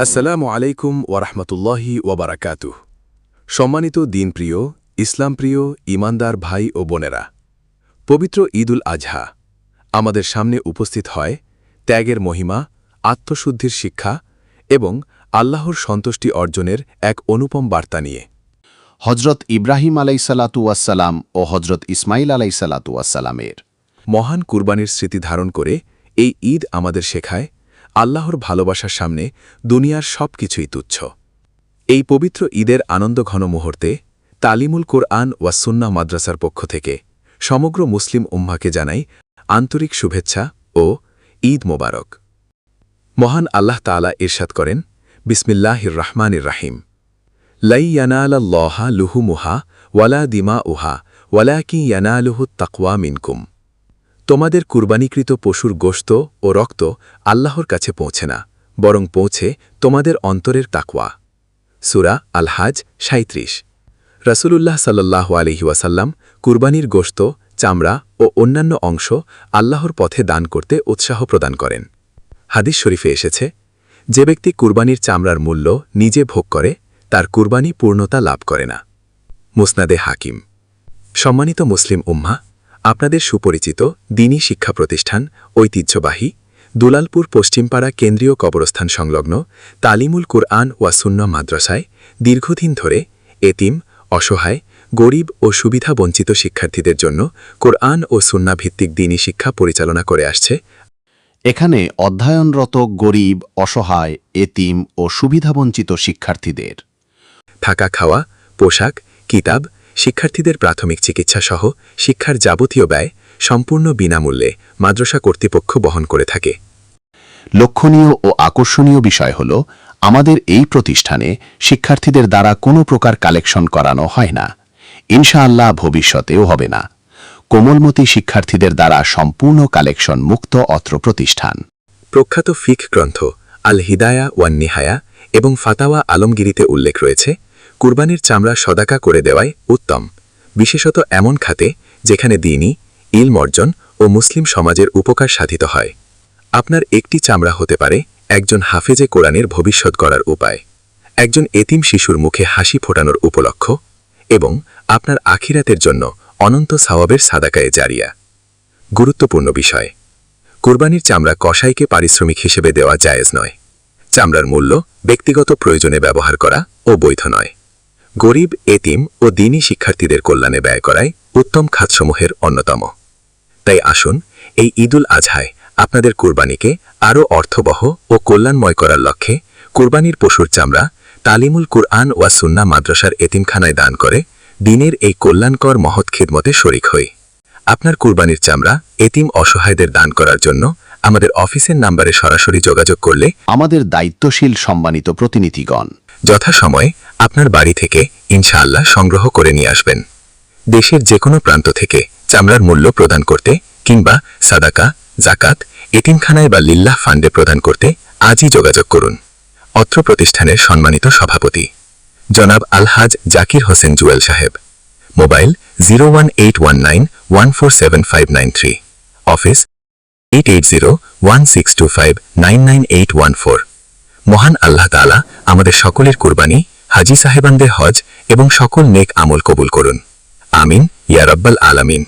আসসালামু আলাইকুম ওয়ারাহমাতুল্লাহি ওয়াবারাকাতুহ। সম্মানিত দিনপ্রিয়, ইসলামপ্রিয়, ঈমানদার ভাই ও বোনেরা, পবিত্র ঈদুল আজহা আমাদের সামনে উপস্থিত হয় ত্যাগের মহিমা, আত্মশুদ্ধির শিক্ষা এবং আল্লাহর সন্তুষ্টি অর্জনের এক অনুপম বার্তা নিয়ে। হজরত ইব্রাহিম আলাইসাল্লাতু ওয়াসসালাম ও হজরত ইসমাইল আলাইসাল্লাতু ওয়াসসালামের মহান কুরবানির স্মৃতি ধারণ করে এই ঈদ আমাদের শেখায় আল্লাহর ভালোবাসার সামনে দুনিয়ার সব কিছুই তুচ্ছ। এই পবিত্র ঈদের আনন্দঘন মুহূর্তে তালিমুল কোরআন ওয়া সুন্নাহ মাদ্রাসার পক্ষ থেকে সমগ্র মুসলিম উম্মাহকে জানাই আন্তরিক শুভেচ্ছা ও ঈদ মোবারক। মহান আল্লাহ তাআলা ইরশাদ করেন, বিসমিল্লাহির রহমানির রাহিম, লাই ইয়ানালাল্লাহা লুহুমুহা ওয়ালা দিমাউহা ওয়ালাকিন ইয়ানালুহুত তাকওয়া মিনকুম। তোমাদের কুরবানিকৃত পশুর গোশত ও রক্ত আল্লাহর কাছে পৌঁছে না, বরং পৌঁছে তোমাদের অন্তরের তাকওয়া। সূরা আল হাজ ৩৭। রাসূলুল্লাহ সাল্লাল্লাহু আলাইহি ওয়াসাল্লাম কুরবানির গোশত, চামড়া ও অন্যান্য অংশ আল্লাহর পথে দান করতে উৎসাহ প্রদান করেন। হাদিস শরীফে এসেছে, যে ব্যক্তি কুরবানির চামড়ার মূল্য নিজে ভোগ করে তার কুরবানি পূর্ণতা লাভ করে না। মুসনাদে হাকিম। সম্মানিত মুসলিম উম্মাহ, আপনাদের সুপরিচিত দ্বীনী শিক্ষা প্রতিষ্ঠান ঐতিহ্যবাহী দুলালপুর পশ্চিমপাড়া কেন্দ্রীয় কবরস্থান সংলগ্ন তালিমুল কুরআন ওয়া সুন্নাহ মাদ্রাসায় দীর্ঘদিন ধরে এতিম, অসহায়, গরিব ও সুবিধাবঞ্চিত শিক্ষার্থীদের জন্য কোরআন ও সুন্নাহ ভিত্তিক দ্বীনী শিক্ষা পরিচালনা করে আসছে। এখানে অধ্যয়নরত গরিব, অসহায়, এতিম ও সুবিধাবঞ্চিত শিক্ষার্থীদের থাকা, খাওয়া, পোশাক, কিতাব, শিক্ষার্থীদের প্রাথমিক চিকিৎসা সহ শিক্ষার যাবতীয় ব্যয় সম্পূর্ণ বিনামূল্যে মাদ্রাসা কর্তৃপক্ষ বহন করে থাকে। লক্ষণীয় ও আকর্ষণীয় বিষয় হল, আমাদের এই প্রতিষ্ঠানে শিক্ষার্থীদের দ্বারা কোনো প্রকার কালেকশন করানো হয় না, ইনশাআল্লাহ ভবিষ্যতেও হবে না। কোমলমতি শিক্ষার্থীদের দ্বারা সম্পূর্ণ কালেকশন মুক্ত অত্র প্রতিষ্ঠান। প্রখ্যাত ফিকহ গ্রন্থ আল হিদায়া ওয়ান নিহায়া এবং ফাতাওয়া আলমগিরিতে উল্লেখ রয়েছে, কুরবানির চামড়া সদাকা করে দেওয়াই উত্তম, বিশেষত এমন খাতে যেখানে দ্বীনী ইলম অর্জন ও মুসলিম সমাজের উপকার সাধিত হয়। আপনার একটি চামড়া হতে পারে একজন হাফেজে কোরআনের ভবিষ্যৎ গড়ার উপায়, একজন এতিম শিশুর মুখে হাসি ফোটানোর উপলক্ষ এবং আপনার আখিরাতের জন্য অনন্ত সওয়াবের সাদাকায়ে জারিয়া। গুরুত্বপূর্ণ বিষয়, কুরবানির চামড়া কসাইকে পারিশ্রমিক হিসেবে দেওয়া জায়েজ নয়। চামড়ার মূল্য ব্যক্তিগত প্রয়োজনে ব্যবহার করা ও বৈধ নয়। গরিব, এতিম ও দ্বীনী শিক্ষার্থীদের কল্যাণে ব্যয় করাই উত্তম খাতসমূহের অন্যতম। তাই আসুন, এই ঈদুল আজহায় আপনাদের কুরবানিকে আরও অর্থবহ ও কল্যাণময় করার লক্ষ্যে কুরবানির পশুর চামড়া তালিমুল কুরআন ওয়া সুন্নাহ মাদ্রাসার এতিমখানায় দান করে দ্বীনের এই কল্যাণকর মহৎ খিদমতে শরিক হই। আপনার কুরবানির চামড়া এতিম অসহায়দের দান করার জন্য আমাদের অফিসের নাম্বারে সরাসরি যোগাযোগ করলে আমাদের দায়িত্বশীল সম্মানিত প্রতিনিধিগণ যথাসময়ে আপনার বাড়ি থেকে ইনশাআল্লাহ সংগ্রহ করে নিয়ে আসবেন। দেশের যে কোনো প্রান্ত থেকে চামড়ার মূল্য প্রদান করতে কিংবা সাদাকা, জাকাত, এতিমখানায় বা লিল্লাহ ফান্ডে প্রদান করতে আজই যোগাযোগ করুন। অত্র প্রতিষ্ঠানের সম্মানিত সভাপতি জনাব আলহাজ জাকির হোসেন জুয়েল সাহেব। Mobile 01819147593, office 880162599814। মহান আল্লাহ তাআলা আমাদের সকলের কুরবানি, হাজী সাহেবানদের হজ এবং সকল নেক আমল কবুল করুন। আমিন ইয়া রাব্বাল আলামিন।